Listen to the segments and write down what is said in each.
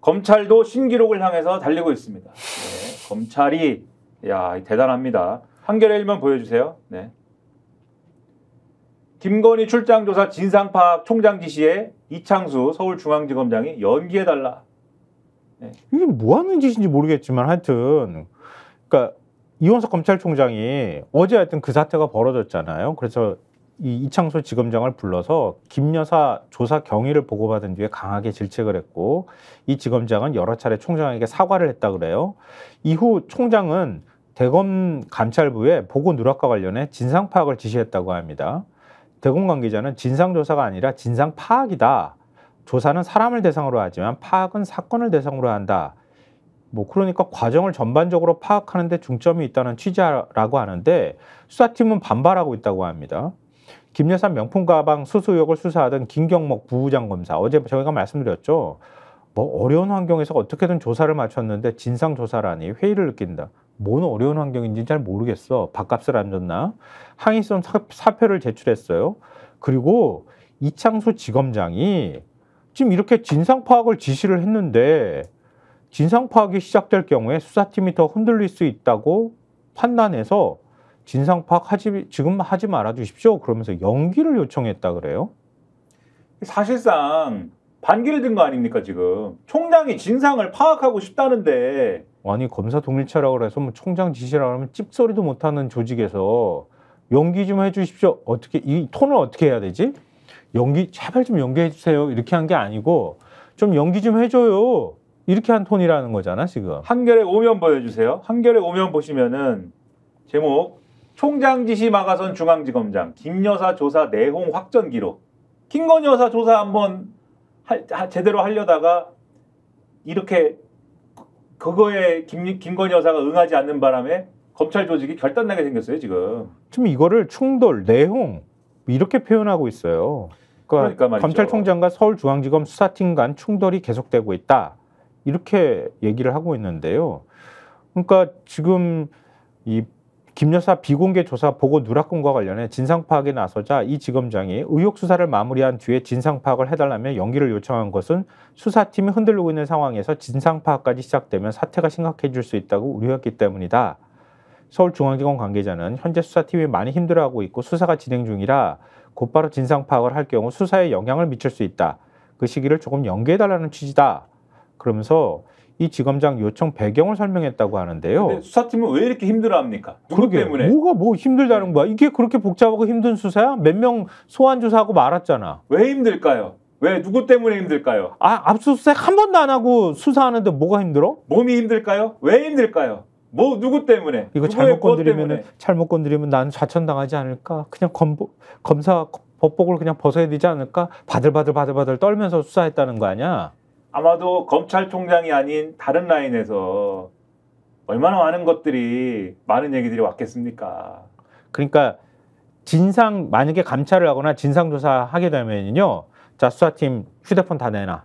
검찰도 신기록을 향해서 달리고 있습니다. 네, 검찰이 야 대단합니다. 한겨레 1면 보여주세요. 네. 김건희 출장조사 진상파악 총장 지시에 이창수 서울중앙지검장이 연기해달라. 네. 이게 뭐 하는 짓인지 모르겠지만 하여튼 그러니까 이원석 검찰총장이 어제 하여튼 그 사태가 벌어졌잖아요. 그래서 이 이창수 지검장을 불러서 김 여사 조사 경위를 보고받은 뒤에 강하게 질책을 했고 이 지검장은 여러 차례 총장에게 사과를 했다 그래요. 이후 총장은 대검 감찰부에 보고 누락과 관련해 진상 파악을 지시했다고 합니다. 대검 관계자는 진상조사가 아니라 진상 파악이다. 조사는 사람을 대상으로 하지만 파악은 사건을 대상으로 한다. 뭐 그러니까 과정을 전반적으로 파악하는 데 중점이 있다는 취지라고 하는데 수사팀은 반발하고 있다고 합니다. 김 여사 명품 가방 수수 의혹을 수사하던 김경목 부부장 검사 어제 저희가 말씀드렸죠. 뭐 어려운 환경에서 어떻게든 조사를 마쳤는데 진상조사라니 회의를 느낀다. 뭔 어려운 환경인지 잘 모르겠어. 밥값을 안 줬나? 항의성 사표를 제출했어요. 그리고 이창수 지검장이 지금 이렇게 진상 파악을 지시를 했는데 진상 파악이 시작될 경우에 수사팀이 더 흔들릴 수 있다고 판단해서 진상 파악 지금 하지 말아 주십시오. 그러면서 연기를 요청했다 그래요. 사실상 반기를 든 거 아닙니까 지금. 총장이 진상을 파악하고 싶다는데. 아니 검사 동일체라고 해서 뭐 총장 지시라고 하면 찝소리도 못하는 조직에서 연기 좀 해주십시오. 어떻게 이 톤을 어떻게 해야 되지? 연기 제발 좀 연기해 주세요. 이렇게 한 게 아니고 좀 연기 좀 해줘요. 이렇게 한 톤이라는 거잖아 지금. 한겨레 5면 보여주세요. 한겨레 5면 보시면은 제목 총장 지시 막아선 중앙지검장 김 여사 조사 내용 확전 기록. 김건희 여사 조사 한번 제대로 하려다가 이렇게 그거에 김건희 여사가 응하지 않는 바람에 검찰 조직이 결단나게 생겼어요 지금. 지금 이거를 충돌 내용 이렇게 표현하고 있어요. 그러니까 말이죠. 검찰총장과 서울중앙지검 수사팀 간 충돌이 계속되고 있다. 이렇게 얘기를 하고 있는데요. 그러니까 지금 이 김 여사 비공개 조사 보고 누락건과 관련해 진상 파악에 나서자 이 지검장이 의혹 수사를 마무리한 뒤에 진상 파악을 해달라며 연기를 요청한 것은 수사팀이 흔들리고 있는 상황에서 진상 파악까지 시작되면 사태가 심각해질 수 있다고 우려했기 때문이다. 서울중앙지검 관계자는 현재 수사팀이 많이 힘들어하고 있고 수사가 진행 중이라 곧바로 진상 파악을 할 경우 수사에 영향을 미칠 수 있다. 그 시기를 조금 연기해달라는 취지다. 그러면서 이 지검장 요청 배경을 설명했다고 하는데요. 근데 수사팀은 왜 이렇게 힘들어합니까? 누구 때문에? 뭐가 뭐 힘들다는 거야? 이게 그렇게 복잡하고 힘든 수사야? 몇 명 소환 조사하고 말았잖아. 왜 힘들까요? 왜 누구 때문에 힘들까요? 압수수색 한 번도 안 하고 수사하는데 뭐가 힘들어? 몸이 힘들까요? 왜 힘들까요? 뭐 누구 때문에? 이거 잘못 건드리면 나는 좌천당하지 않을까? 그냥 검사 법복을 그냥 벗어야 되지 않을까? 바들바들 떨면서 수사했다는 거 아니야? 아마도 검찰총장이 아닌 다른 라인에서 얼마나 많은 얘기들이 왔겠습니까? 그러니까 만약에 감찰을 하거나 진상조사 하게 되면요. 자, 수사팀 휴대폰 다 내놔.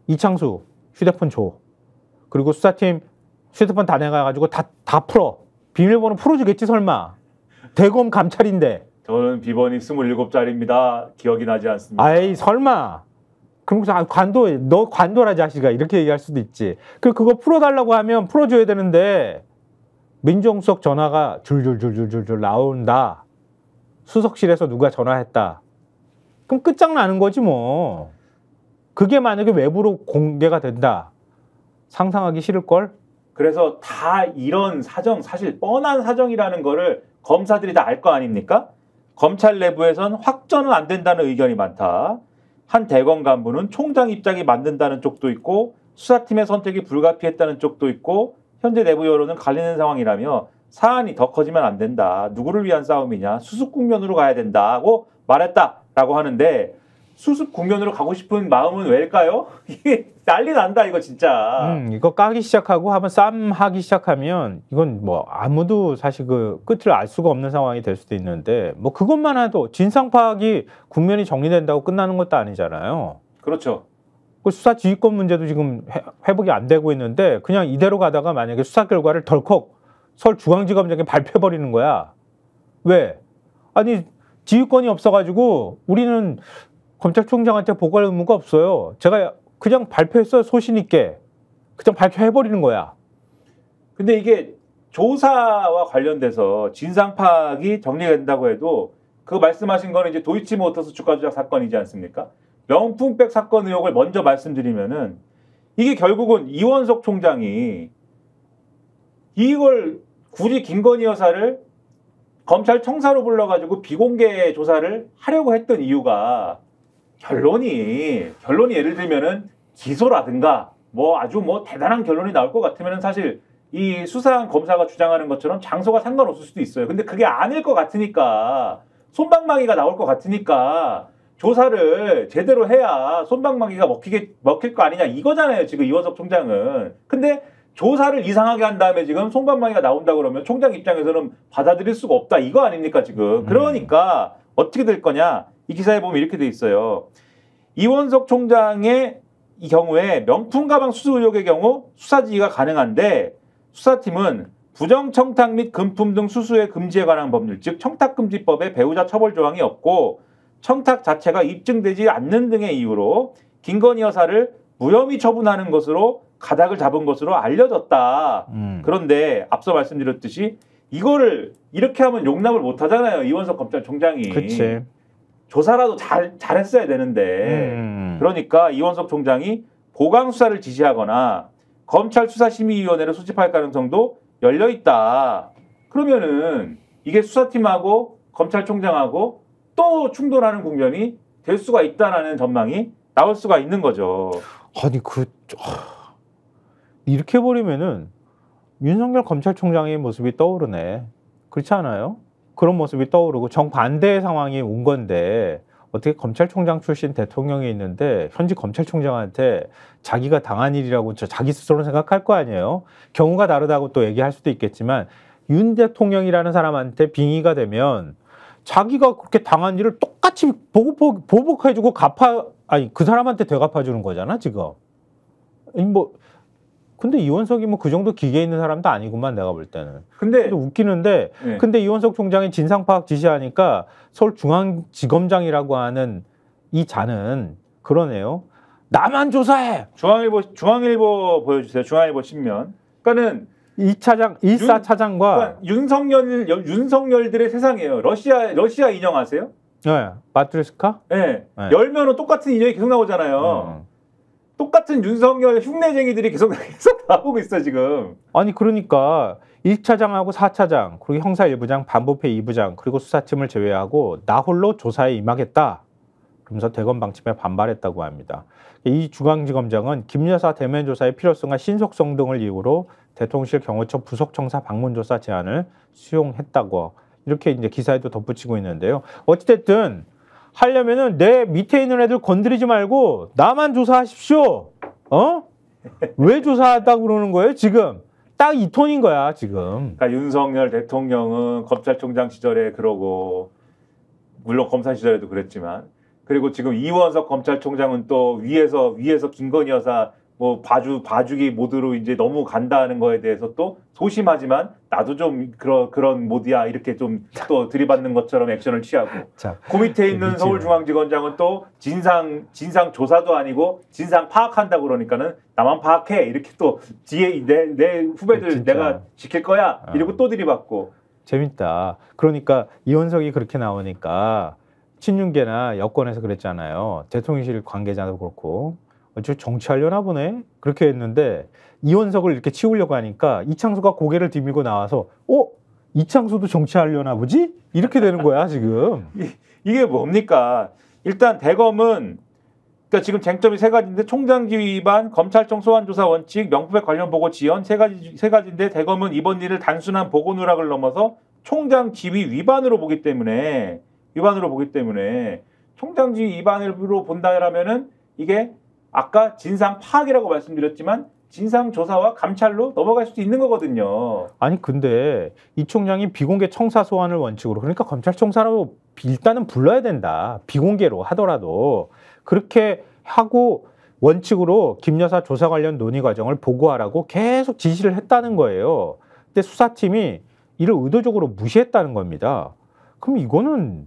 이창수 휴대폰 줘. 그리고 수사팀 휴대폰 다 내가지고 다 풀어. 비밀번호 풀어주겠지 설마. 대검 감찰인데. 저는 비번이 27자리입니다. 기억이 나지 않습니다. 아이 설마. 그러면서 너 관둬라 자식아 이렇게 얘기할 수도 있지. 그거 풀어달라고 하면 풀어줘야 되는데 민정수석 전화가 줄줄줄줄줄 나온다. 수석실에서 누가 전화했다. 그럼 끝장나는 거지 뭐. 그게 만약에 외부로 공개가 된다. 상상하기 싫을걸? 그래서 다 이런 사정, 사실 뻔한 사정이라는 거를 검사들이 다 알 거 아닙니까? 검찰 내부에선 확전은 안 된다는 의견이 많다. 한 대검 간부는 총장 입장이 맞는다는 쪽도 있고 수사팀의 선택이 불가피했다는 쪽도 있고 현재 내부 여론은 갈리는 상황이라며 사안이 더 커지면 안 된다. 누구를 위한 싸움이냐. 수습 국면으로 가야 된다고 말했다라고 하는데 수습 국면으로 가고 싶은 마음은 왜일까요? 이게 난리 난다 이거 진짜. 이거 까기 시작하고 한번 쌈하기 시작하면 이건 뭐 아무도 사실 그 끝을 알 수가 없는 상황이 될 수도 있는데 뭐 그것만 해도 진상 파악이 국면이 정리된다고 끝나는 것도 아니잖아요. 그렇죠. 그 수사 지휘권 문제도 지금 회복이 안 되고 있는데 그냥 이대로 가다가 만약에 수사 결과를 덜컥 서울중앙지검장에 발표해버리는 거야. 왜? 아니 지휘권이 없어가지고 우리는 검찰총장한테 보고할 의무가 없어요. 제가 그냥 발표했어요. 소신 있게. 그냥 발표해버리는 거야. 근데 이게 조사와 관련돼서 진상 파악이 정리된다고 해도 그 말씀하신 거는 이제 도이치모터스 주가 조작 사건이지 않습니까? 명품백 사건 의혹을 먼저 말씀드리면은 이게 결국은 이원석 총장이 이걸 굳이 김건희 여사를 검찰청사로 불러가지고 비공개 조사를 하려고 했던 이유가 결론이 예를 들면은 기소라든가 뭐 아주 뭐 대단한 결론이 나올 것 같으면은 사실 이 수사한 검사가 주장하는 것처럼 장소가 상관없을 수도 있어요. 근데 그게 아닐 것 같으니까 솜방망이가 나올 것 같으니까 조사를 제대로 해야 솜방망이가 먹힐 거 아니냐 이거잖아요. 지금 이원석 총장은. 근데 조사를 이상하게 한 다음에 지금 솜방망이가 나온다 그러면 총장 입장에서는 받아들일 수가 없다 이거 아닙니까 지금. 그러니까 어떻게 될 거냐. 이 기사에 보면 이렇게 돼 있어요. 이원석 총장의 이 경우에 명품 가방 수수 의혹의 경우 수사 지휘가 가능한데 수사팀은 부정청탁 및 금품 등 수수의 금지에 관한 법률, 즉 청탁금지법에 배우자 처벌 조항이 없고 청탁 자체가 입증되지 않는 등의 이유로 김건희 여사를 무혐의 처분하는 것으로 가닥을 잡은 것으로 알려졌다. 그런데 앞서 말씀드렸듯이 이거를 이렇게 하면 용납을 못 하잖아요. 이원석 검찰총장이. 그치. 조사라도 잘했어야 되는데 그러니까 이원석 총장이 보강 수사를 지시하거나 검찰 수사심의위원회를 소집할 가능성도 열려 있다. 그러면은 이게 수사팀하고 검찰총장하고 또 충돌하는 국면이 될 수가 있다라는 전망이 나올 수가 있는 거죠. 아니 이렇게 버리면은 윤석열 검찰총장의 모습이 떠오르네. 그렇지 않아요? 그런 모습이 떠오르고 정반대의 상황이 온 건데 어떻게 검찰총장 출신 대통령이 있는데 현직 검찰총장한테 자기가 당한 일이라고 자기 스스로 생각할 거 아니에요. 경우가 다르다고 또 얘기할 수도 있겠지만 윤 대통령이라는 사람한테 빙의가 되면 자기가 그렇게 당한 일을 똑같이 보복해주고 그 사람한테 되갚아주는 거잖아 지금. 근데 이원석이 뭐 그 정도 기계 있는 사람도 아니구만 내가 볼 때는. 근데 웃기는데 네. 근데 이원석 총장이 진상파악 지시하니까 서울중앙지검장이라고 하는 이 자는 그러네요. 나만 조사해. 중앙일보 보여주세요. 중앙일보 신면. 그러니까는 1사 차장과 그러니까 윤석열들의 세상이에요. 러시아 인형 아세요? 네, 마트리스카? 네. 열면은 똑같은 인형이 계속 나오잖아요. 똑같은 윤석열 흉내쟁이들이 계속 나오고 있어 지금. 아니 그러니까 1차장하고 4차장 그리고 형사 1부장 반부패 2부장 그리고 수사팀을 제외하고 나 홀로 조사에 임하겠다. 그러면서 대검 방침에 반발했다고 합니다. 이 중앙지검장은 김 여사 대면 조사의 필요성과 신속성 등을 이유로 대통령실 경호처 부속청사 방문 조사 제안을 수용했다고 이렇게 이제 기사에도 덧붙이고 있는데요. 어찌됐든 하려면은 내 밑에 있는 애들 건드리지 말고 나만 조사하십시오. 왜 조사하다고 그러는 거예요 지금? 딱 이 톤인 거야 지금. 그러니까 윤석열 대통령은 검찰총장 시절에 그러고 물론 검사 시절에도 그랬지만 그리고 지금 이원석 검찰총장은 또 위에서 김건희 여사 뭐 봐주기 모드로 이제 너무 간다는 거에 대해서 또 소심하지만 나도 좀 그런 모드야 이렇게 좀 또 들이받는 것처럼 액션을 취하고 그 밑에 있는 서울중앙지검장은 또 진상 조사도 아니고 진상 파악한다고 그러니까는 나만 파악해 이렇게 또 뒤에 내 후배들 진짜. 내가 지킬 거야 이러고 또 들이받고. 재밌다. 그러니까 이원석이 그렇게 나오니까 친윤계나 여권에서 그랬잖아요. 대통령실 관계자도 그렇고 저 정치하려나 보네 그렇게 했는데 이원석을 이렇게 치우려고 하니까 이창수가 고개를 들밀고 나와서 이창수도 정치하려나 보지? 이렇게 되는 거야 지금. 이게 뭡니까? 일단 대검은 그러니까 지금 쟁점이 세 가지인데 총장 지휘 위반, 검찰청 소환 조사 원칙, 명품백 관련 보고 지연 세 가지인데 대검은 이번 일을 단순한 보고 누락을 넘어서 총장 지휘 위반으로 보기 때문에 총장 지휘 위반으로 본다라면은 이게 아까 진상 파악이라고 말씀드렸지만 진상 조사와 감찰로 넘어갈 수도 있는 거거든요. 아니 근데 이 총장이 비공개 청사 소환을 원칙으로 그러니까 검찰청사로 일단은 불러야 된다. 비공개로 하더라도 그렇게 하고 원칙으로 김 여사 조사 관련 논의 과정을 보고하라고 계속 지시를 했다는 거예요. 근데 수사팀이 이를 의도적으로 무시했다는 겁니다. 그럼 이거는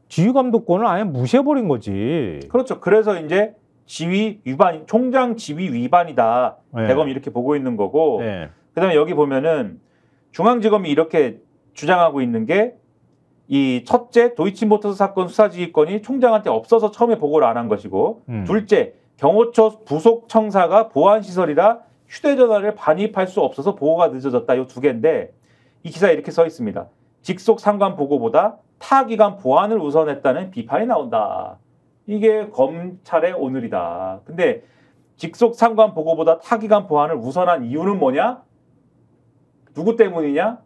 지휘감독권을 아예 무시해버린 거지. 그렇죠. 그래서 이제 지휘 위반, 총장 지휘 위반이다. 네. 대검이 이렇게 보고 있는 거고. 네. 그다음에 여기 보면은 중앙지검이 이렇게 주장하고 있는 게 이 첫째 도이치모터스 사건 수사지휘권이 총장한테 없어서 처음에 보고를 안 한 것이고, 둘째 경호처 부속 청사가 보안 시설이라 휴대전화를 반입할 수 없어서 보고가 늦어졌다. 이 두 개인데 이 기사에 이렇게 써 있습니다. 직속 상관 보고보다 타 기관 보안을 우선했다는 비판이 나온다. 이게 검찰의 오늘이다. 근데 직속 상관 보고보다 타 기관 보안을 우선한 이유는 뭐냐? 누구 때문이냐?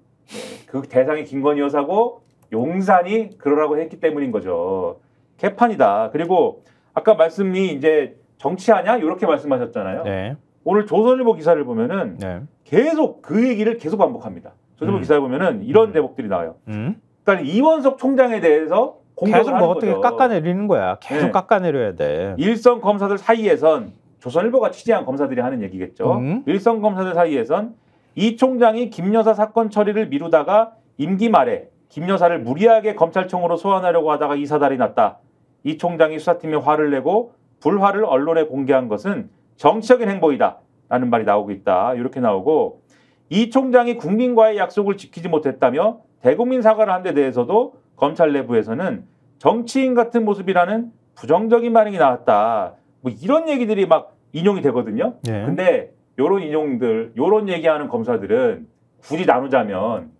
그 대상이 김건희 여사고 용산이 그러라고 했기 때문인 거죠. 개판이다. 그리고 아까 말씀이 이제 정치하냐? 이렇게 말씀하셨잖아요. 네. 오늘 조선일보 기사를 보면은 네. 계속 그 얘기를 계속 반복합니다. 조선일보 기사를 보면은 이런 대목들이 나와요. 그러니까 이원석 총장에 대해서 공격을 계속 하는 뭐 어떻게 거죠. 깎아내리는 거야. 계속 네. 깎아내려야 돼. 일선 검사들 사이에선 조선일보가 취재한 검사들이 하는 얘기겠죠. 일선 검사들 사이에선 이 총장이 김 여사 사건 처리를 미루다가 임기 말에 김 여사를 무리하게 검찰청으로 소환하려고 하다가 이 사달이 났다. 이 총장이 수사팀에 화를 내고 불화를 언론에 공개한 것은 정치적인 행보이다. 라는 말이 나오고 있다. 이렇게 나오고 이 총장이 국민과의 약속을 지키지 못했다며 대국민 사과를 한 데 대해서도 검찰 내부에서는 정치인 같은 모습이라는 부정적인 반응이 나왔다. 뭐 이런 얘기들이 막 인용이 되거든요. 네. 근데 요런 인용들, 요런 얘기하는 검사들은 굳이 나누자면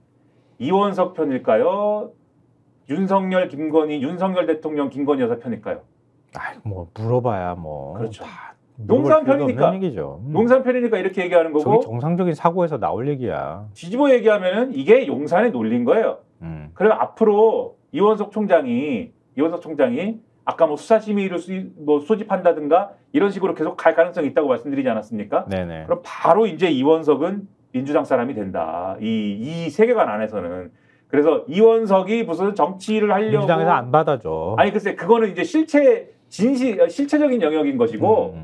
이원석 편일까요? 윤석열, 김건희, 윤석열 대통령, 김건희 여사 편일까요? 아, 뭐 물어봐야 뭐. 그렇죠. 다 용산 물어볼 필요도 편이니까. 없는 얘기죠. 용산 편이니까 이렇게 얘기하는 거고 저기 정상적인 사고에서 나올 얘기야. 뒤집어 얘기하면은 이게 용산에 놀린 거예요. 그래서 앞으로 이원석 총장이 아까 뭐 수사심의를 소집한다든가 이런 식으로 계속 갈 가능성이 있다고 말씀드리지 않았습니까? 네네. 그럼 바로 이제 이원석은 민주당 사람이 된다. 이 세계관 안에서는. 그래서 이원석이 무슨 정치를 하려고 민주당에서 안 받아줘. 아니 글쎄 그거는 이제 실체적인 영역인 것이고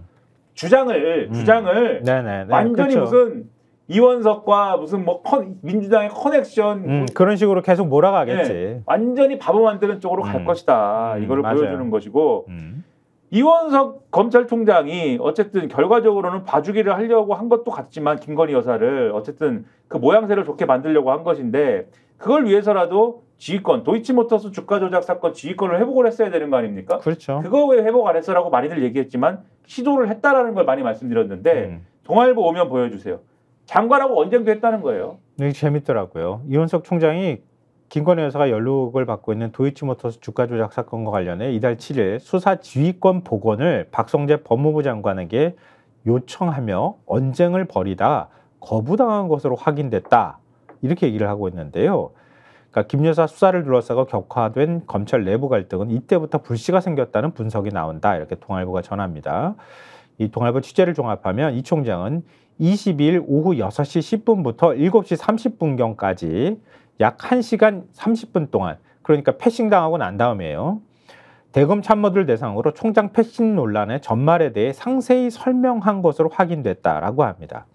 주장을 네네. 완전히 그렇죠. 무슨 이원석과 무슨 뭐 민주당의 커넥션 그런 식으로 계속 몰아가겠지. 네, 완전히 바보 만드는 쪽으로 갈 것이다. 이거를 맞아요. 보여주는 것이고 이원석 검찰총장이 어쨌든 결과적으로는 봐주기를 하려고 한 것도 같지만 김건희 여사를 어쨌든 그 모양새를 좋게 만들려고 한 것인데 그걸 위해서라도 지휘권, 도이치모터스 주가 조작 사건 지휘권을 회복을 했어야 되는 거 아닙니까? 그렇죠. 그거 왜 회복 안 했어라고 많이들 얘기했지만 시도를 했다라는 걸 많이 말씀드렸는데 동아일보 오면 보여주세요. 장관하고 언쟁도 했다는 거예요. 이게 재밌더라고요. 이원석 총장이 김건희 여사가 연루를 받고 있는 도이치모터스 주가 조작 사건과 관련해 이달 7일 수사 지휘권 복원을 박성재 법무부 장관에게 요청하며 언쟁을 벌이다 거부당한 것으로 확인됐다. 이렇게 얘기를 하고 있는데요. 그러니까 김 여사 수사를 둘러싸고 격화된 검찰 내부 갈등은 이때부터 불씨가 생겼다는 분석이 나온다. 이렇게 동아일보가 전합니다. 이 동아일보 취재를 종합하면 이 총장은 22일 오후 6시 10분부터 7시 30분경까지 약 1시간 30분 동안 그러니까 패싱당하고 난 다음에요. 대검 참모들 대상으로 총장 패싱 논란의 전말에 대해 상세히 설명한 것으로 확인됐다라고 합니다.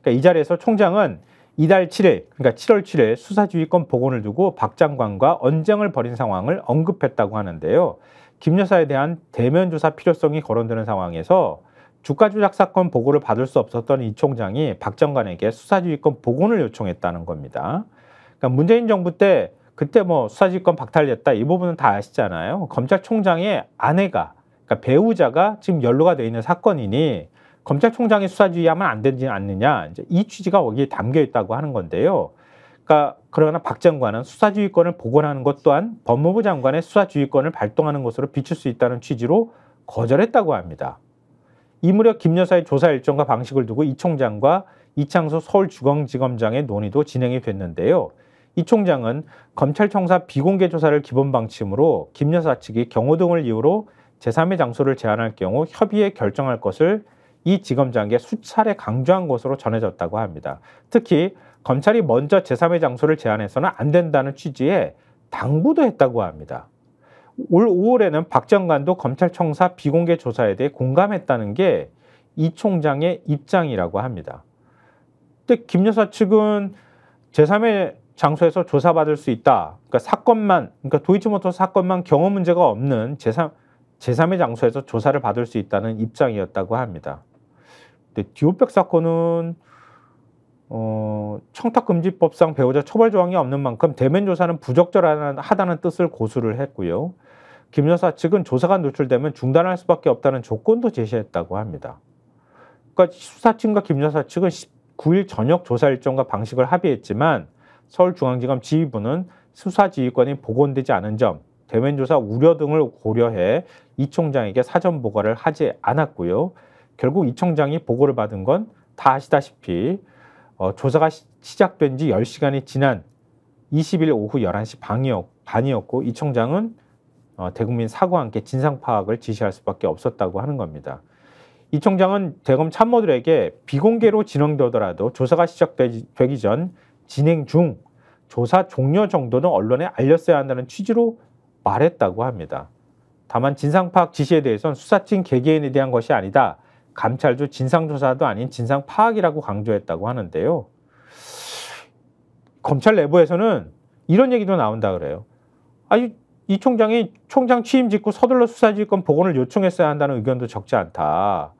그러니까 이 자리에서 총장은 이달 7일, 그러니까 7월 7일 수사지휘권 복원을 두고 박 장관과 언쟁을 벌인 상황을 언급했다고 하는데요. 김 여사에 대한 대면 조사 필요성이 거론되는 상황에서 주가 조작 사건 보고를 받을 수 없었던 이 총장이 박 장관에게 수사지휘권 복원을 요청했다는 겁니다. 그러니까 문재인 정부 때 그때 뭐 수사지휘권 박탈됐다 이 부분은 다 아시잖아요. 검찰총장의 아내가 그러니까 배우자가 지금 연루가 돼 있는 사건이니 검찰총장이 수사지휘하면 안 되지 않느냐 이제 이 취지가 거기에 담겨 있다고 하는 건데요. 그러니까 그러나 박 장관은 수사지휘권을 복원하는 것 또한 법무부 장관의 수사지휘권을 발동하는 것으로 비출 수 있다는 취지로 거절했다고 합니다. 이 무렵 김 여사의 조사 일정과 방식을 두고 이 총장과 이창수 서울중앙지검장의 논의도 진행이 됐는데요. 이 총장은 검찰청사 비공개 조사를 기본 방침으로 김 여사 측이 경호 등을 이유로 제3의 장소를 제한할 경우 협의해 결정할 것을 이 지검장에게 수차례 강조한 것으로 전해졌다고 합니다. 특히 검찰이 먼저 제3의 장소를 제한해서는 안 된다는 취지의 당부도 했다고 합니다. 올 5월에는 박 장관도 검찰청사 비공개 조사에 대해 공감했다는 게 이 총장의 입장이라고 합니다. 근데 김 여사 측은 제3의 장소에서 조사받을 수 있다. 그러니까 도이치모터스 사건만 경험 문제가 없는 제3의 장소에서 조사를 받을 수 있다는 입장이었다고 합니다. 근데 디오백 사건은 청탁금지법상 배우자 처벌 조항이 없는 만큼 대면 조사는 부적절하다는 뜻을 고수를 했고요. 김 여사 측은 조사가 노출되면 중단할 수밖에 없다는 조건도 제시했다고 합니다. 그러니까 수사팀과 김 여사 측은 19일 저녁 조사 일정과 방식을 합의했지만 서울중앙지검 지휘부는 수사지휘권이 복원되지 않은 점, 대면 조사 우려 등을 고려해 이 총장에게 사전 보고를 하지 않았고요. 결국 이 총장이 보고를 받은 건 다 아시다시피 조사가 시작된 지 10시간이 지난 20일 오후 11시 반이었고 이 총장은 대국민 사과와 함께 진상 파악을 지시할 수밖에 없었다고 하는 겁니다. 이 총장은 대검 참모들에게 비공개로 진행되더라도 조사가 시작되기 전 진행 중 조사 종료 정도는 언론에 알렸어야 한다는 취지로 말했다고 합니다. 다만 진상 파악 지시에 대해서는 수사팀 개개인에 대한 것이 아니다. 감찰도 진상조사도 아닌 진상 파악이라고 강조했다고 하는데요. 검찰 내부에서는 이런 얘기도 나온다 그래요. 아니 이 총장이 총장 취임 직후 서둘러 수사지휘권 복원을 요청했어야 한다는 의견도 적지 않다.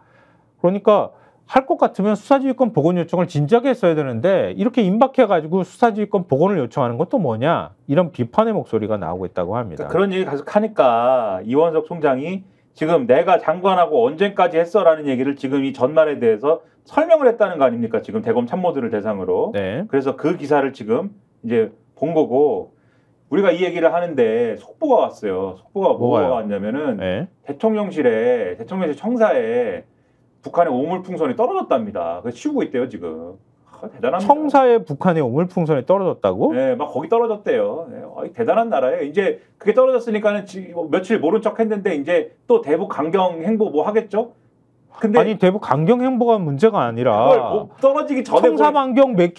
그러니까 할 것 같으면 수사지휘권 복원 요청을 진작에 했어야 되는데 이렇게 임박해가지고 수사지휘권 복원을 요청하는 것도 뭐냐 이런 비판의 목소리가 나오고 있다고 합니다. 그러니까 그런 얘기 계속 하니까 이원석 총장이 지금 내가 장관하고 언제까지 했어라는 얘기를 지금 이 전말에 대해서 설명을 했다는 거 아닙니까? 지금 대검 참모들을 대상으로. 네. 그래서 그 기사를 지금 이제 본 거고 우리가 이 얘기를 하는데 속보가 왔어요. 속보가 뭐가 왔냐면은 네. 대통령실 청사에 북한의 오물풍선이 떨어졌답니다. 그래서 치우고 있대요 지금. 대단합니다. 청사에 북한의 오물풍선이 떨어졌다고? 네, 막 거기 떨어졌대요. 네, 대단한 나라예요. 이제 그게 떨어졌으니까는 며칠 모른 척 했는데 이제 또 대북 강경 행보 뭐 하겠죠? 근데 아니 대북 강경 행보가 문제가 아니라 뭐 떨어지기 전에 청사 반경 몇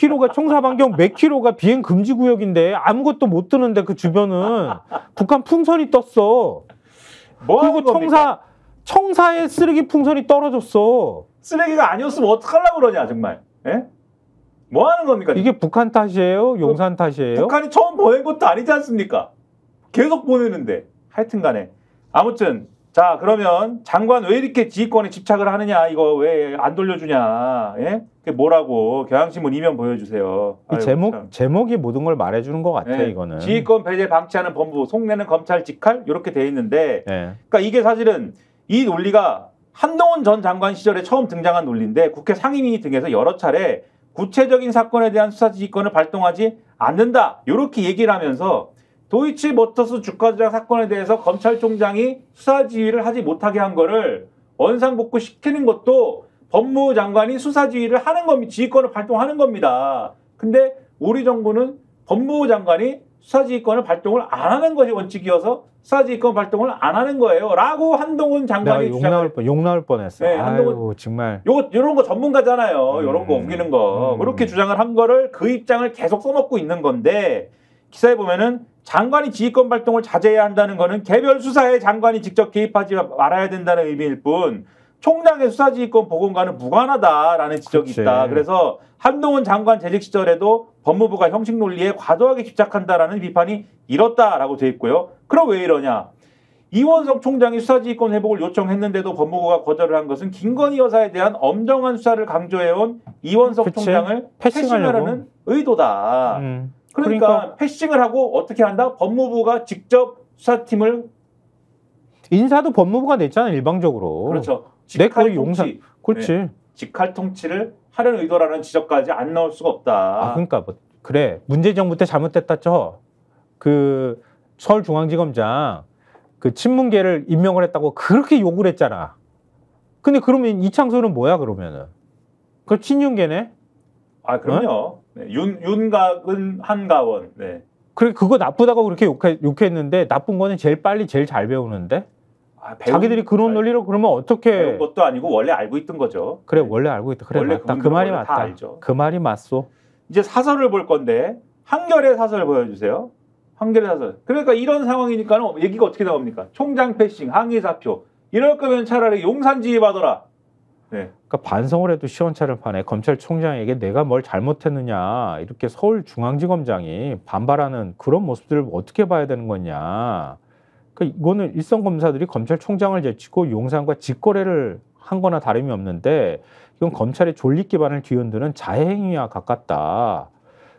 킬로가 비행 금지 구역인데 아무것도 못 뜨는데 그 주변은 북한 풍선이 떴어. 뭐 그리고 청사에 쓰레기 풍선이 떨어졌어. 쓰레기가 아니었으면 어떡하려고 그러냐 정말. 예? 뭐 하는 겁니까? 이게 북한 탓이에요? 용산 탓이에요? 북한이 처음 보낸 것도 아니지 않습니까? 계속 보내는데. 하여튼 간에. 아무튼 자 그러면 장관 왜 이렇게 지휘권에 집착을 하느냐 이거 왜 안 돌려주냐. 예? 그게 뭐라고 경향신문 이면 보여주세요. 이 제목이 모든 걸 말해주는 것 같아. 네. 이거는. 지휘권 배제 방치하는 법무부 속내는 검찰 직할 이렇게 돼 있는데 네. 그러니까 이게 사실은 이 논리가 한동훈 전 장관 시절에 처음 등장한 논리인데 국회 상임위 등에서 여러 차례 구체적인 사건에 대한 수사지휘권을 발동하지 않는다. 이렇게 얘기를 하면서 도이치모터스 주가 조작 사건에 대해서 검찰총장이 수사지휘를 하지 못하게 한 거를 원상복구시키는 것도 법무부 장관이 수사지휘를 하는 겁니다. 지휘권을 발동하는 겁니다. 근데 우리 정부는 법무부 장관이 수사지휘권을 발동을 안 하는 것이 원칙이어서 수사지휘권 발동을 안 하는 거예요. 라고 한동훈 장관이 욕 나올 뻔했어. 네, 아유, 정말. 요런 거 전문가잖아요. 요런 거 옮기는 거. 그렇게 주장을 한 거를 그 입장을 계속 써먹고 있는 건데 기사에 보면은 장관이 지휘권 발동을 자제해야 한다는 거는 개별 수사에 장관이 직접 개입하지 말아야 된다는 의미일 뿐 총장의 수사지휘권 복원과는 무관하다라는 지적이 있다. 그래서 한동훈 장관 재직 시절에도 법무부가 형식 논리에 과도하게 집착한다라는 비판이 일었다라고 돼 있고요. 그럼 왜 이러냐? 이원석 총장이 수사지휘권 회복을 요청했는데도 법무부가 거절을 한 것은 김건희 여사에 대한 엄정한 수사를 강조해온 이원석 총장을 패싱하려는 의도다. 그러니까 패싱을 하고 어떻게 한다? 법무부가 직접 수사팀을 인사도 법무부가 냈잖아 일방적으로. 그렇죠. 직할 통치. 그렇지. 네. 직할 통치를 하려는 의도라는 지적까지 안 나올 수가 없다. 아 그러니까 뭐 그래 문재정 때 잘못됐다 쳐. 그 서울중앙지검장 그 친문계를 임명을 했다고 그렇게 욕을 했잖아. 근데 그러면 이창소는 뭐야 그러면은? 그 친윤계네? 아 그럼요. 네. 윤곽은 한가원. 네. 그래 그거 나쁘다고 그렇게 욕했는데 나쁜 거는 제일 빨리 제일 잘 배우는데 자기들이 그런 논리로 그러면 어떻게 배운 것도 아니고 원래 알고 있던 거죠. 그래 원래 알고 있다. 그래 원래 맞다. 그 말이 맞다. 알죠. 그 말이 맞소. 이제 사설을 볼 건데 한결의 사설 보여주세요. 한결의 사설. 그러니까 이런 상황이니까 얘기가 어떻게 나옵니까? 총장 패싱, 항의 사표. 이럴 거면 차라리 용산 지휘받아라. 네. 그러니까 반성을 해도 시원찮을 판에 검찰총장에게 내가 뭘 잘못했느냐 이렇게 서울중앙지검장이 반발하는 그런 모습들을 어떻게 봐야 되는 거냐. 그러니까 이거는 일선 검사들이 검찰총장을 제치고 용산과 직거래를 한 거나 다름이 없는데 이건 검찰의 존립 기반을 뒤흔드는 자해행위와 가깝다.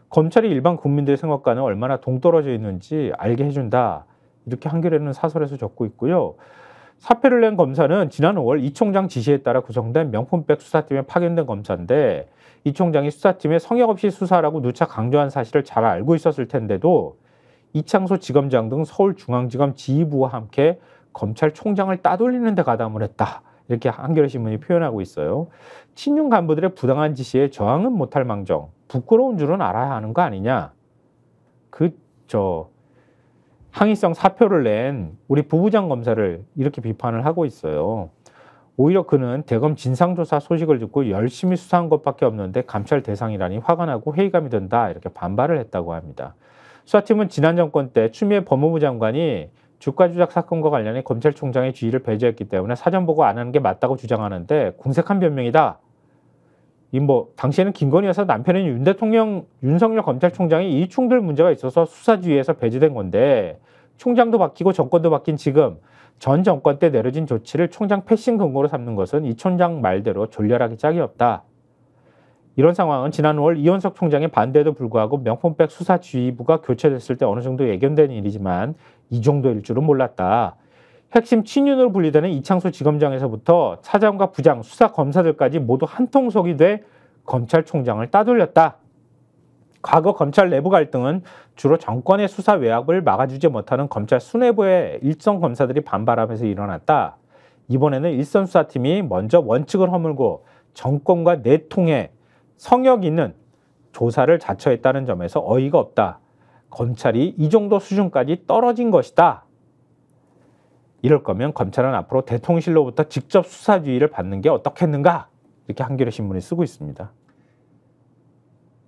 검찰이 일반 국민들의 생각과는 얼마나 동떨어져 있는지 알게 해준다. 이렇게 한겨레는 사설에서 적고 있고요. 사표를 낸 검사는 지난 5월 이 총장 지시에 따라 구성된 명품백 수사팀에 파견된 검사인데 이 총장이 수사팀에 성역 없이 수사라고 누차 강조한 사실을 잘 알고 있었을 텐데도 이창소 지검장 등 서울중앙지검 지휘부와 함께 검찰총장을 따돌리는 데 가담을 했다. 이렇게 한겨레신문이 표현하고 있어요. 친윤 간부들의 부당한 지시에 저항은 못할 망정 부끄러운 줄은 알아야 하는 거 아니냐. 항의성 사표를 낸 우리 부부장 검사를 이렇게 비판을 하고 있어요. 오히려 그는 대검 진상조사 소식을 듣고 열심히 수사한 것밖에 없는데 감찰 대상이라니 화가 나고 회의감이 든다. 이렇게 반발을 했다고 합니다. 수사팀은 지난 정권 때 추미애 법무부 장관이 주가 조작 사건과 관련해 검찰총장의 지휘를 배제했기 때문에 사전 보고 안 하는 게 맞다고 주장하는데 궁색한 변명이다. 당시에는 김건희 여사 남편인 윤석열 검찰총장이 이충돌 문제가 있어서 수사지휘에서 배제된 건데 총장도 바뀌고 정권도 바뀐 지금 전 정권 때 내려진 조치를 총장 패싱 근거로 삼는 것은 이 총장 말대로 졸렬하기 짝이 없다. 이런 상황은 지난 5월 이원석 총장의 반대에도 불구하고 명품백 수사지휘부가 교체됐을 때 어느 정도 예견된 일이지만 이 정도일 줄은 몰랐다. 핵심 친윤으로 분리되는 이창소 지검장에서부터 차장과 부장, 수사 검사들까지 모두 한통속이 돼 검찰총장을 따돌렸다. 과거 검찰 내부 갈등은 주로 정권의 수사 외압을 막아주지 못하는 검찰 수뇌부의 일선 검사들이 반발하면서 일어났다. 이번에는 일선 수사팀이 먼저 원칙을 허물고 정권과 내통에 성역 있는 조사를 자처했다는 점에서 어이가 없다. 검찰이 이 정도 수준까지 떨어진 것이다. 이럴 거면 검찰은 앞으로 대통령실로부터 직접 수사 지휘를 받는 게 어떻겠는가? 이렇게 한겨레 신문이 쓰고 있습니다.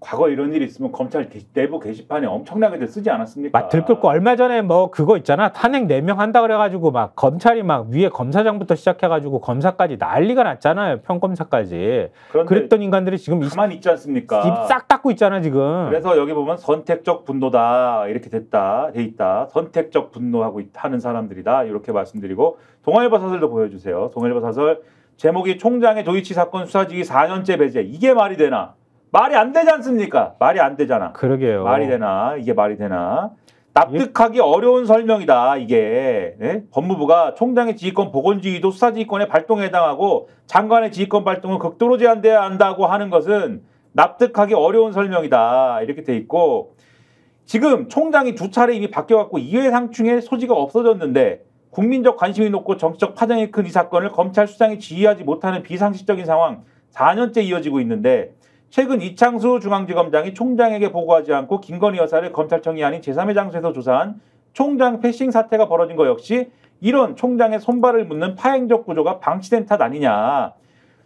과거 이런 일이 있으면 검찰 내부 게시판에 엄청나게 쓰지 않았습니까? 막 들끓고 얼마 전에 그거 있잖아. 탄핵 4명 한다 그래가지고 막 검찰이 막 위에 검사장부터 시작해가지고 검사까지 난리가 났잖아요. 평검사까지. 그랬던 인간들이 지금 가만히 있지 않습니까? 입 싹 닫고 있잖아 지금. 그래서 여기 보면 선택적 분노다 이렇게 돼 있다. 선택적 분노하고 하는 사람들이다 이렇게 말씀드리고 동아일보 사설도 보여주세요. 동아일보 사설 제목이 총장의 조이치 사건 수사지휘 4년째 배제. 이게 말이 되나? 말이 안 되지 않습니까? 말이 안 되잖아. 그러게요. 말이 되나? 이게 말이 되나? 납득하기 어려운 설명이다. 이게 법무부가 총장의 지휘권 보건지휘도 수사지휘권의 발동에 해당하고 장관의 지휘권 발동은 극도로 제한돼야 한다고 하는 것은 납득하기 어려운 설명이다. 이렇게 돼 있고 지금 총장이 두 차례 이미 바뀌어갖고 이해상충의 소지가 없어졌는데 국민적 관심이 높고 정치적 파장이 큰 이 사건을 검찰 수장이 지휘하지 못하는 비상식적인 상황 4년째 이어지고 있는데 최근 이창수 중앙지검장이 총장에게 보고하지 않고 김건희 여사를 검찰청이 아닌 제3의 장소에서 조사한 총장 패싱 사태가 벌어진 것 역시 이런 총장의 손발을 묻는 파행적 구조가 방치된 탓 아니냐.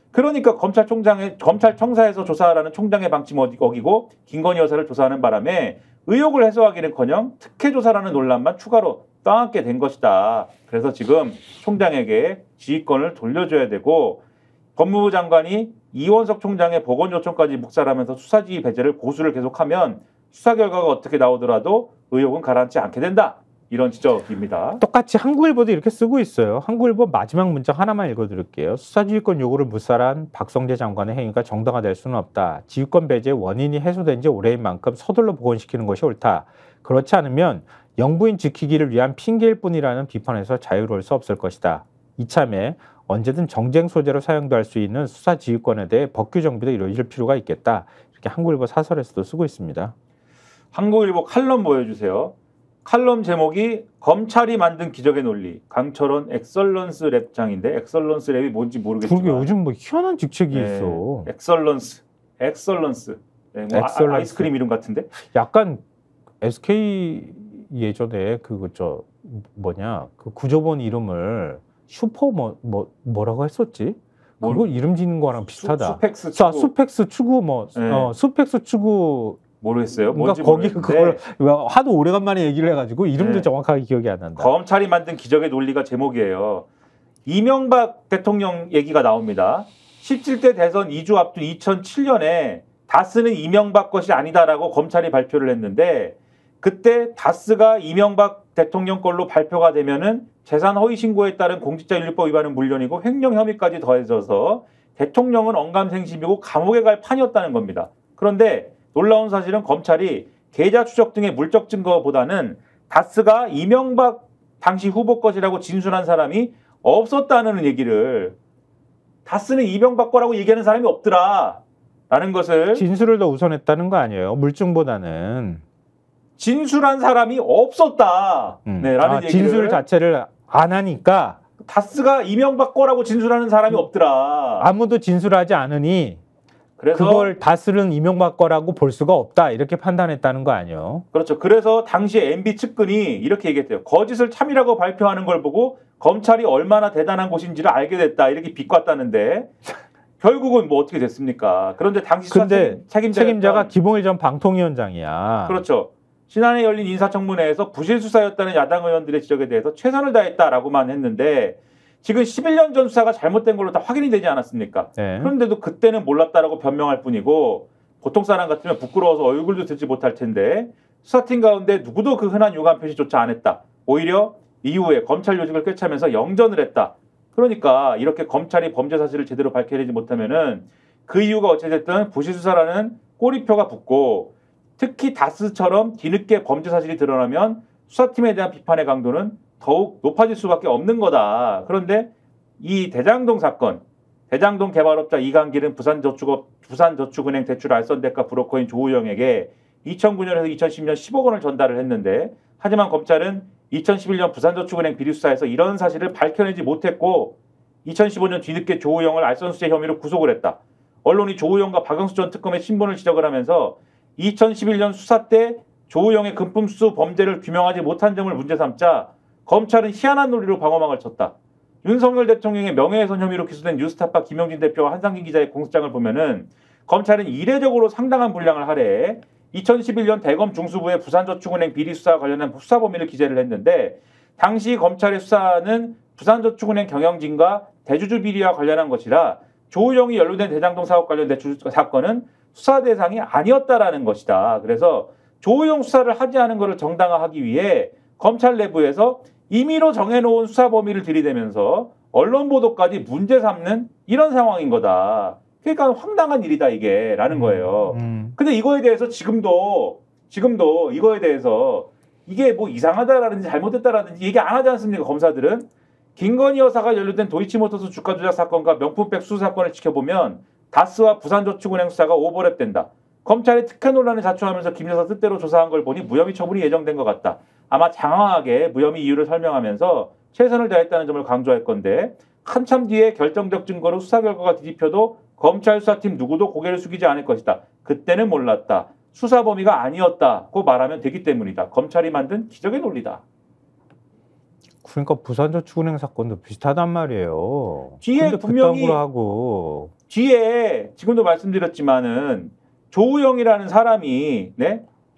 그러니까 검찰청사에서 조사하라는 총장의 방침 어기고 김건희 여사를 조사하는 바람에 의혹을 해소하기는커녕 특혜 조사라는 논란만 추가로 떠안게 된 것이다. 그래서 지금 총장에게 지휘권을 돌려줘야 되고 법무부 장관이 이원석 총장의 보건 요청까지 묵살하면서 수사지휘 배제를 고수를 계속하면 수사 결과가 어떻게 나오더라도 의혹은 가라앉지 않게 된다. 이런 지적입니다. 똑같이 한국일보도 이렇게 쓰고 있어요. 한국일보 마지막 문장 하나만 읽어드릴게요. 수사지휘권 요구를 묵살한 박성재 장관의 행위가 정당화될 수는 없다. 지휘권 배제의 원인이 해소된 지 오래인 만큼 서둘러 복원시키는 것이 옳다. 그렇지 않으면 영부인 지키기를 위한 핑계일 뿐이라는 비판에서 자유로울 수 없을 것이다. 이참에 언제든 정쟁 소재로 사용도 할 수 있는 수사 지휘권에 대해 법규 정비도 이루어질 필요가 있겠다. 이렇게 한국일보 사설에서도 쓰고 있습니다. 한국일보 칼럼 보여주세요. 칼럼 제목이 검찰이 만든 기적의 논리. 강철원 엑설런스 랩장인데 엑설런스 랩이 뭔지 모르겠지만. 그러게 요즘 희한한 직책이 있어. 엑설런스. 네, 아이스크림 이름 같은데? 약간 SK 예전에 그 구조본 이름을 슈퍼 뭐라고 했었지? 그거 이름 짓는 거랑 비슷하다. 수펙스 추구. 수펙스 추구 수펙스 추구 모르겠어요. 뭔지 거기 그걸 하도 오래간만에 얘기를 해가지고 이름도 정확하게 기억이 안 난다. 검찰이 만든 기적의 논리가 제목이에요. 이명박 대통령 얘기가 나옵니다. 17대 대선 2주 앞둔 2007년에 다스는 이명박 것이 아니다라고 검찰이 발표를 했는데 그때 다스가 이명박 대통령 걸로 발표가 되면은 재산 허위 신고에 따른 공직자윤리법 위반은 물론이고 횡령 혐의까지 더해져서 대통령은 언감생심이고 감옥에 갈 판이었다는 겁니다. 그런데 놀라운 사실은 검찰이 계좌 추적 등의 물적 증거보다는 다스가 이명박 당시 후보 것이라고 진술한 사람이 없었다는 얘기를 다스는 이명박 거라고 얘기하는 사람이 없더라 라는 것을 진술을 더 우선했다는 거 아니에요? 물증보다는. 진술한 사람이 없었다. 네, 라는 얘기를 진술 자체를 안 하니까 다스가 이명박 거라고 진술하는 사람이 없더라. 아무도 진술하지 않으니 그래서 그걸 다스는 이명박 거라고 볼 수가 없다. 이렇게 판단했다는 거 아니에요? 그렇죠. 그래서 당시에 MB 측근이 이렇게 얘기했대요. 거짓을 참이라고 발표하는 걸 보고 검찰이 얼마나 대단한 곳인지를 알게 됐다. 이렇게 비꼬았다는데 결국은 뭐 어떻게 됐습니까? 그런데 당시 수사 책임자가 김홍일 전 방통위원장이야. 그렇죠. 지난해 열린 인사청문회에서 부실 수사였다는 야당 의원들의 지적에 대해서 최선을 다했다라고만 했는데 지금 11년 전 수사가 잘못된 걸로 다 확인이 되지 않았습니까? 네. 그런데도 그때는 몰랐다라고 변명할 뿐이고 보통 사람 같으면 부끄러워서 얼굴도 들지 못할 텐데 수사팀 가운데 누구도 그 흔한 유감 표시조차 안 했다. 오히려 이후에 검찰 요직을 꿰차면서 영전을 했다. 그러니까 이렇게 검찰이 범죄 사실을 제대로 밝혀내지 못하면은 그 이유가 어찌됐든 부실 수사라는 꼬리표가 붙고 특히 다스처럼 뒤늦게 범죄 사실이 드러나면 수사팀에 대한 비판의 강도는 더욱 높아질 수밖에 없는 거다. 그런데 이 대장동 사건, 대장동 개발업자 이강길은 부산저축은행 대출 알선대가 브로커인 조우영에게 2009년에서 2010년 10억 원을 전달을 했는데 하지만 검찰은 2011년 부산저축은행 비리 수사에서 이런 사실을 밝혀내지 못했고 2015년 뒤늦게 조우영을 알선수재 혐의로 구속을 했다. 언론이 조우영과 박영수 전 특검의 신분을 지적을 하면서 2011년 수사 때 조우영의 금품수 범죄를 규명하지 못한 점을 문제 삼자 검찰은 희한한 논리로 방어막을 쳤다. 윤석열 대통령의 명예훼손 혐의로 기소된 뉴스타파 김용진 대표와 한상진 기자의 공소장을 보면은 검찰은 이례적으로 상당한 분량을 할애해 2011년 대검 중수부의 부산저축은행 비리 수사와 관련한 수사 범위를 기재를 했는데 당시 검찰의 수사는 부산저축은행 경영진과 대주주 비리와 관련한 것이라 조우영이 연루된 대장동 사업 관련 대출 사건은 수사 대상이 아니었다라는 것이다. 그래서 조우영 수사를 하지 않은 것을 정당화하기 위해 검찰 내부에서 임의로 정해놓은 수사 범위를 들이대면서 언론 보도까지 문제 삼는 이런 상황인 거다. 그러니까 황당한 일이다 이게 라는 거예요. 근데 이거에 대해서 지금도 이거에 대해서 이게 뭐 이상하다라든지 잘못됐다라든지 얘기 안 하지 않습니까? 검사들은. 김건희 여사가 연루된 도이치모터스 주가 조작 사건과 명품백 수수 사건을 지켜보면 다스와 부산저축은행 수사가 오버랩된다. 검찰이 특혜 논란에 자초하면서 김 여사 뜻대로 조사한 걸 보니 무혐의 처분이 예정된 것 같다. 아마 장황하게 무혐의 이유를 설명하면서 최선을 다했다는 점을 강조할 건데 한참 뒤에 결정적 증거로 수사 결과가 뒤집혀도 검찰 수사팀 누구도 고개를 숙이지 않을 것이다. 그때는 몰랐다. 수사 범위가 아니었다고 말하면 되기 때문이다. 검찰이 만든 기적의 논리다. 그러니까 부산저축은행 사건도 비슷하단 말이에요. 뒤에 분명히 하고 뒤에 지금도 말씀드렸지만은 조우영이라는 사람이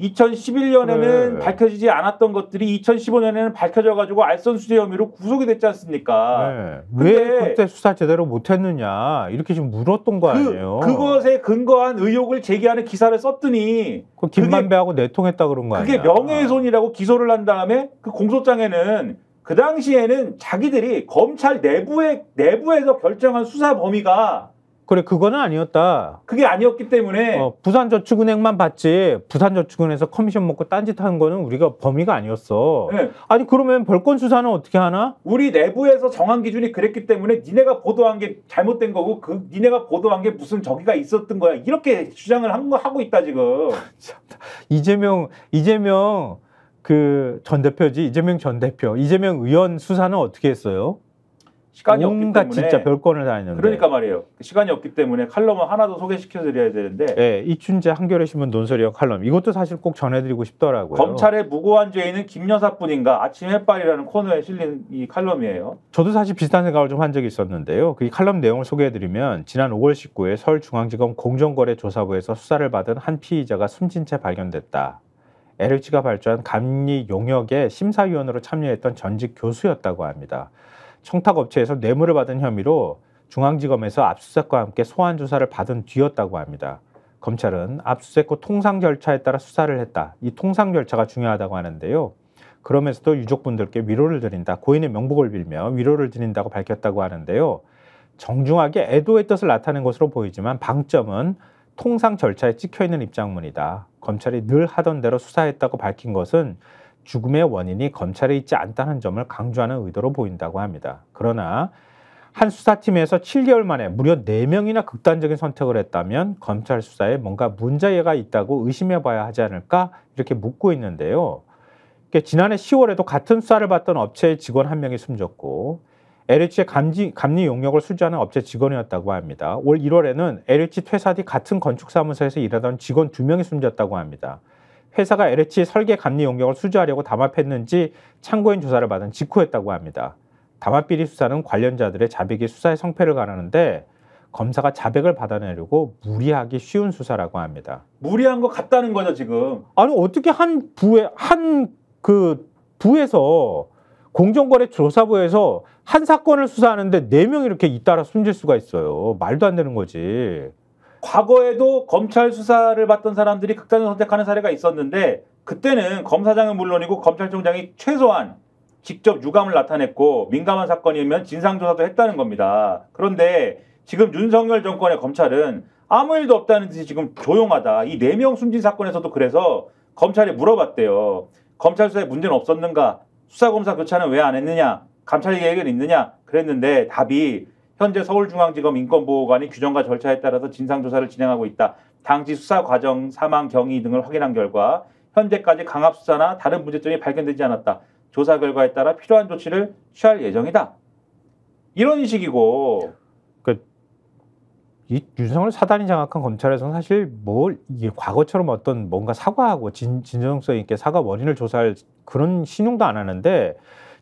2011년에는 밝혀지지 않았던 것들이 2015년에는 밝혀져가지고 알선수재 혐의로 구속이 됐지 않습니까? 왜 그때 수사 제대로 못했느냐 이렇게 지금 물었던 거 아니에요? 그것에 근거한 의혹을 제기하는 기사를 썼더니 그 김만배하고 내통했다 그런 거 아니야? 그게 명예훼손이라고 기소를 한 다음에 그 공소장에는 그 당시에는 자기들이 검찰 내부에서 결정한 수사 범위가 그래 그거는 아니었다. 그게 아니었기 때문에 부산저축은행만 봤지 부산저축은행에서 커미션 먹고 딴짓하는 거는 우리가 범위가 아니었어. 네. 아니 그러면 별건 수사는 어떻게 하나? 우리 내부에서 정한 기준이 그랬기 때문에 니네가 보도한 게 잘못된 거고 그 니네가 보도한 게 무슨 저기가 있었던 거야 이렇게 주장을 하고 있다 지금. 이재명 그 전 대표지 이재명 전 대표 이재명 의원 수사는 어떻게 했어요? 시간이 없기 때문에 진짜 별건을 다 했는데. 그러니까 말이에요. 시간이 없기 때문에 칼럼을 하나 더 소개시켜드려야 되는데. 네, 이춘재 한겨레 신문 논설위원 칼럼 이것도 사실 꼭 전해드리고 싶더라고요. 검찰의 무고한 죄인은 김 여사뿐인가 아침 햇발이라는 코너에 실린 이 칼럼이에요. 저도 사실 비슷한 생각을 좀 한 적이 있었는데요. 그 칼럼 내용을 소개해드리면 지난 5월 19일 서울중앙지검 공정거래조사부에서 수사를 받은 한 피의자가 숨진 채 발견됐다. LH가 발주한 감리 용역의 심사위원으로 참여했던 전직 교수였다고 합니다. 청탁업체에서 뇌물을 받은 혐의로 중앙지검에서 압수수색과 함께 소환 조사를 받은 뒤였다고 합니다. 검찰은 압수수색 후 통상 절차에 따라 수사를 했다. 이 통상 절차가 중요하다고 하는데요. 그러면서도 유족분들께 위로를 드린다. 고인의 명복을 빌며 위로를 드린다고 밝혔다고 하는데요. 정중하게 애도의 뜻을 나타낸 것으로 보이지만 방점은 통상 절차에 찍혀있는 입장문이다. 검찰이 늘 하던 대로 수사했다고 밝힌 것은 죽음의 원인이 검찰에 있지 않다는 점을 강조하는 의도로 보인다고 합니다. 그러나 한 수사팀에서 7개월 만에 무려 4명이나 극단적인 선택을 했다면 검찰 수사에 뭔가 문제가 있다고 의심해봐야 하지 않을까 이렇게 묻고 있는데요. 지난해 10월에도 같은 수사를 받던 업체의 직원 한 명이 숨졌고 LH의 감리 용역을 수주하는 업체 직원이었다고 합니다. 올 1월에는 LH 퇴사 뒤 같은 건축사무소에서 일하던 직원 2명이 숨졌다고 합니다. 회사가 LH 설계 감리 용역을 수주하려고 담합했는지 참고인 조사를 받은 직후였다고 합니다. 담합비리 수사는 관련자들의 자백이 수사의 성패를 가르는데 검사가 자백을 받아내려고 무리하기 쉬운 수사라고 합니다. 무리한 것 같다는 거죠 지금. 아니 어떻게 한 부에서 공정거래조사부에서 한 사건을 수사하는데 4명이 이렇게 잇따라 숨질 수가 있어요. 말도 안 되는 거지. 과거에도 검찰 수사를 받던 사람들이 극단을 선택하는 사례가 있었는데 그때는 검사장은 물론이고 검찰총장이 최소한 직접 유감을 나타냈고 민감한 사건이면 진상조사도 했다는 겁니다. 그런데 지금 윤석열 정권의 검찰은 아무 일도 없다는 듯이 지금 조용하다. 이 4명 숨진 사건에서도 그래서 검찰이 물어봤대요. 검찰 수사에 문제는 없었는가? 수사검사 교체는 왜 안 했느냐? 감찰 계획은 있느냐? 그랬는데 답이 현재 서울중앙지검 인권보호관이 규정과 절차에 따라서 진상조사를 진행하고 있다. 당시 수사 과정, 사망, 경위 등을 확인한 결과 현재까지 강압수사나 다른 문제점이 발견되지 않았다. 조사 결과에 따라 필요한 조치를 취할 예정이다. 이런 식이고. 이 윤석열 사단이 장악한 검찰에서는 사실 이게 과거처럼 어떤 뭔가 사과하고 진정성 있게 사과 원인을 조사할 그런 신용도 안 하는데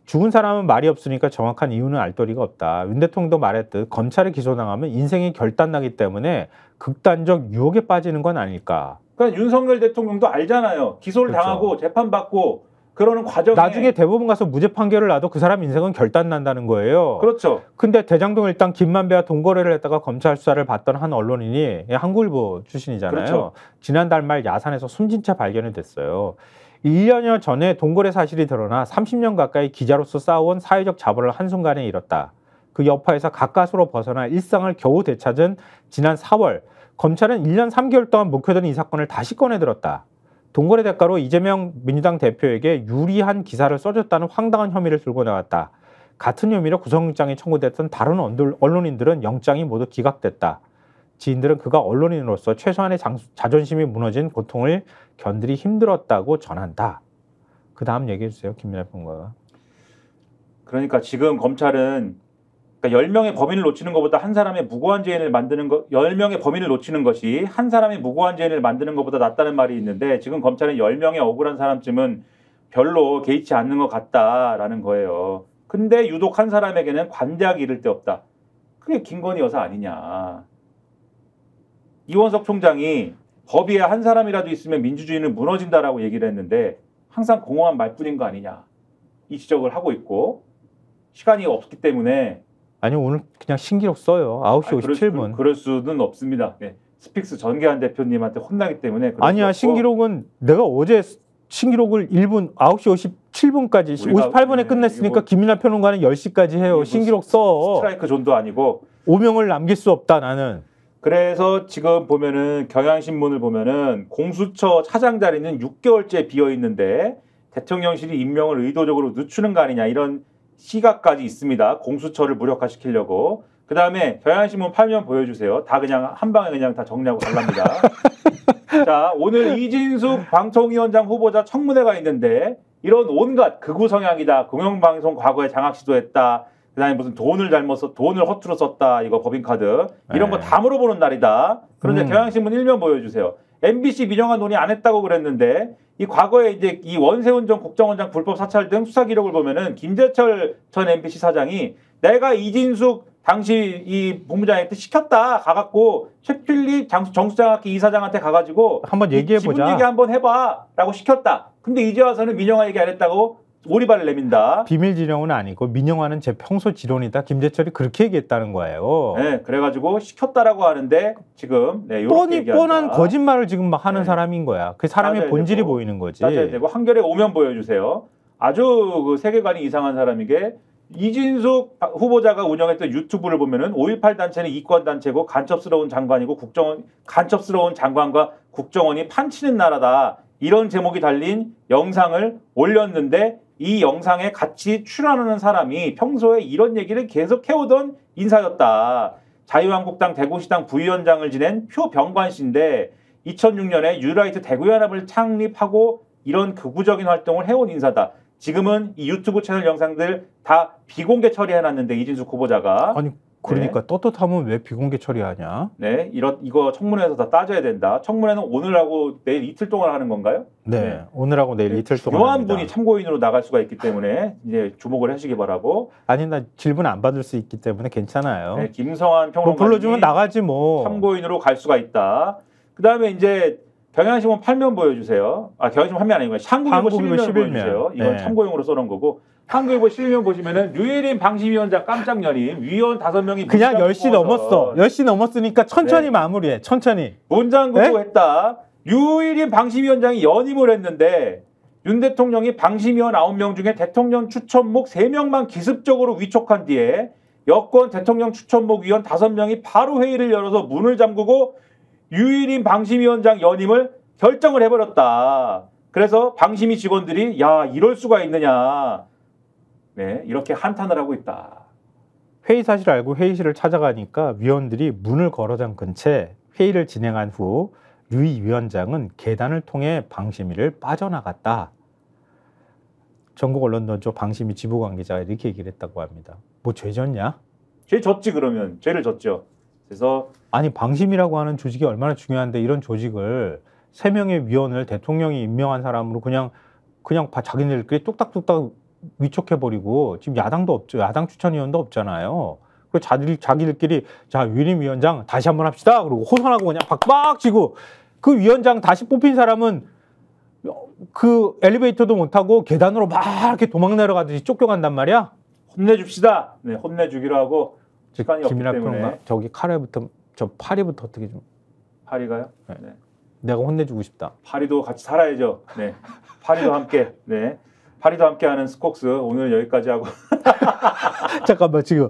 죽은 사람은 말이 없으니까 정확한 이유는 알 도리가 없다. 윤 대통령도 말했듯 검찰에 기소당하면 인생이 결단나기 때문에 극단적 유혹에 빠지는 건 아닐까. 그러니까 윤석열 대통령도 알잖아요. 기소를 그렇죠. 당하고 재판받고 그러는 과정에 나중에 대법원 가서 무죄 판결을 놔도 그 사람 인생은 결단난다는 거예요. 그렇죠. 근데 대장동 일당 김만배와 동거래를 했다가 검찰 수사를 받던 한 언론인이 한국일보 출신이잖아요. 그렇죠. 지난달 말 야산에서 숨진 채 발견이 됐어요. 1년여 전에 동거래 사실이 드러나 30년 가까이 기자로서 쌓아온 사회적 자본을 한순간에 잃었다. 그 여파에서 가까스로 벗어나 일상을 겨우 되찾은 지난 4월 검찰은 1년 3개월 동안 묵혀둔 이 사건을 다시 꺼내들었다. 동거래 대가로 이재명 민주당 대표에게 유리한 기사를 써줬다는 황당한 혐의를 들고 나왔다. 같은 혐의로 구속영장이 청구됐던 다른 언론인들은 영장이 모두 기각됐다. 지인들은 그가 언론인으로서 최소한의 자존심이 무너진 고통을 견디기 힘들었다고 전한다. 그 다음 얘기해 주세요. 김민하 평론가가. 그러니까 지금 검찰은 10명의 범인을 놓치는 것보다 한 사람의 무고한 죄인을 만드는 것, 10명의 범인을 놓치는 것이 한 사람의 무고한 죄인을 만드는 것보다 낫다는 말이 있는데 지금 검찰은 10명의 억울한 사람쯤은 별로 개의치 않는 것 같다라는 거예요. 근데 유독 한 사람에게는 관대하기 이를 데 없다. 그게 김건희 여사 아니냐. 이원석 총장이 법위에 한 사람이라도 있으면 민주주의는 무너진다라고 얘기를 했는데 항상 공허한 말뿐인 거 아니냐. 이 지적을 하고 있고 시간이 없기 때문에 아니 오늘 그냥 신기록 써요. 9시 57분. 그럴 수는 없습니다. 네. 스픽스 전계한 대표님한테 혼나기 때문에. 아니야. 신기록은 내가 어제 신기록을 1분 9시 57분까지 58분에 끝냈으니까 김민하 평론가는 10시까지 해요. 신기록 써. 스트라이크 존도 아니고. 오명을 남길 수 없다 나는. 그래서 지금 보면은 경향신문을 보면은 공수처 차장 자리는 6개월째 비어 있는데 대통령실이 임명을 의도적으로 늦추는 거 아니냐 이런 시각까지 있습니다. 공수처를 무력화시키려고. 그 다음에 경향신문 8면 보여주세요. 다 그냥 한 방에 그냥 다 정리하고 달랍니다. 자, 오늘 이진숙 방통위원장 후보자 청문회가 있는데 이런 온갖 극우 성향이다. 공영방송 과거에 장악 시도했다. 그 다음에 무슨 돈을 허투루 썼다. 이거 법인카드. 이런 거 다 물어보는 날이다. 그런데 경향신문 1면 보여주세요. MBC 민영화 논의 안 했다고 그랬는데 이 과거에 이제 이 원세훈 전 국정원장 불법 사찰 등 수사 기록을 보면은 김재철 전 MBC 사장이 내가 이진숙 당시 이 본부장한테 시켰다 가갖고 최필립 정수장학회 이사장한테 가가지고 한번 얘기해 보자. 지분 얘기 한번 해봐라고 시켰다. 근데 이제 와서는 민영화 얘기 안 했다고 오리발을 내민다. 비밀 지령은 아니고 민영화는 제 평소 지론이다. 김재철이 그렇게 얘기했다는 거예요. 네, 그래가지고 시켰다라고 하는데 지금 네, 요렇게 뻔한 거짓말을 지금 막 하는 네. 사람인 거야. 그 사람의 따져야 본질이 되고, 보이는 거지. 따져야 되고 한겨레 오면 보여주세요. 아주 그 세계관이 이상한 사람이게 이진숙 후보자가 운영했던 유튜브를 보면은 5.18 단체는 이권 단체고 간첩스러운 장관이고 간첩스러운 장관과 국정원이 판치는 나라다. 이런 제목이 달린 영상을 올렸는데 이 영상에 같이 출연하는 사람이 평소에 이런 얘기를 계속 해오던 인사였다. 자유한국당 대구시당 부위원장을 지낸 표병관 씨인데 2006년에 유라이트 대구연합을 창립하고 이런 극우적인 활동을 해온 인사다. 지금은 이 유튜브 채널 영상들 다 비공개 처리해놨는데 이진숙 후보자가 아니 그러니까 떳떳하면 왜 비공개 처리하냐? 네, 이거 청문회에서 다 따져야 된다. 청문회는 오늘하고 내일 이틀 동안 하는 건가요? 네, 오늘하고 내일 이틀 동안 중요한 합니다. 분이 참고인으로 나갈 수가 있기 때문에 이제 주목을 하시기 바라고. 아니 나 질문 안 받을 수 있기 때문에 괜찮아요. 네, 김성환 뭐 평론가 불러주면 나가지 뭐. 참고인으로 갈 수가 있다. 그 다음에 이제 경향신문 8면 보여주세요. 경향신문 8면 아니고 한국일보 11면 보여주세요. 이건 네. 참고용으로 써놓은 거고. 한국일보 11면 보시면은 유해림 방심위원장 깜짝 연임 위원 5명이 그냥 10시 넘었어. 10시 넘었으니까 천천히 네. 마무리해. 천천히. 문장 구조했다. 유해림 방심위원장이 연임을 했는데 윤 대통령이 방심위원 9명 중에 대통령 추천목 3명만 기습적으로 위촉한 뒤에 여권 대통령 추천목 위원 5명이 바로 회의를 열어서 문을 잠그고 유일인 방심위원장 연임을 결정을 해버렸다. 그래서 방심위 직원들이 야 이럴 수가 있느냐. 네, 이렇게 한탄을 하고 있다. 회의 사실을 알고 회의실을 찾아가니까 위원들이 문을 걸어 잠근 채 회의를 진행한 후 유 위원장은 계단을 통해 방심위를 빠져나갔다. 전국 언론노조 방심위 지부 관계자가 이렇게 얘기를 했다고 합니다. 뭐 죄 졌냐? 죄 졌지 그러면. 죄를 졌죠. 그래서 아니 방심위라고 하는 조직이 얼마나 중요한데 이런 조직을 3명의 위원을 대통령이 임명한 사람으로 그냥 자기네들끼리 뚝딱뚝딱 위촉해버리고 지금 야당도 없죠. 야당 추천위원도 없잖아요. 그리고 자기들끼리 자 유림 위원장 다시 한번 합시다. 그리고 호선하고 그냥 박박 치고 그 위원장 다시 뽑힌 사람은 그 엘리베이터도 못 타고 계단으로 막 이렇게 도망 내려가듯이 쫓겨간단 말이야. 혼내줍시다. 네, 혼내주기로 하고 시간이 없기 김이나 때문에. 평론가 저기 칼에부터 저 파리부터 어떻게 좀 파리가요? 네. 네. 내가 혼내주고 싶다. 파리도 같이 살아야죠. 네, 파리도 함께. 네, 파리도 함께하는 스콕스 오늘 여기까지 하고. 잠깐만 지금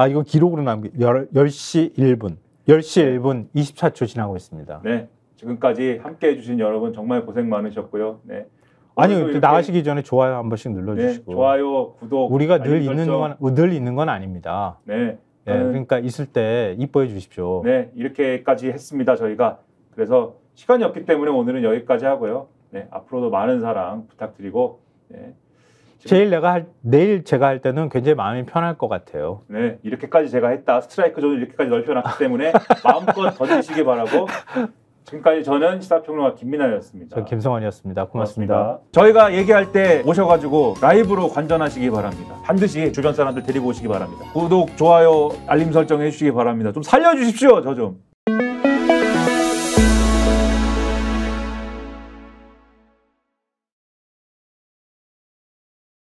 이거 기록으로 남기 10시 1분 24초 지나고 있습니다. 네, 지금까지 함께해 주신 여러분 정말 고생 많으셨고요. 네. 아니 오늘도 이렇게, 나가시기 전에 좋아요 한 번씩 네, 눌러주시고. 좋아요, 구독. 우리가 알림 늘 있는 건 아닙니다. 네, 네, 그러니까 있을 때 이뻐해 주십시오. 네, 이렇게까지 했습니다 저희가. 그래서 시간이 없기 때문에 오늘은 여기까지 하고요. 네, 앞으로도 많은 사랑 부탁드리고. 네, 내일 제가 할 때는 굉장히 마음이 편할 것 같아요. 네, 이렇게까지 제가 했다. 스트라이크 존을 이렇게까지 넓혀놨기 때문에 마음껏 던지시기 바라고. 지금까지 저는 시사평론가 김민아였습니다. 저 김성환이었습니다. 고맙습니다. 저희가 얘기할 때 오셔가지고 라이브로 관전하시기 바랍니다. 반드시 주변 사람들 데리고 오시기 바랍니다. 구독, 좋아요, 알림 설정 해주시기 바랍니다. 좀 살려주십시오, 저 좀.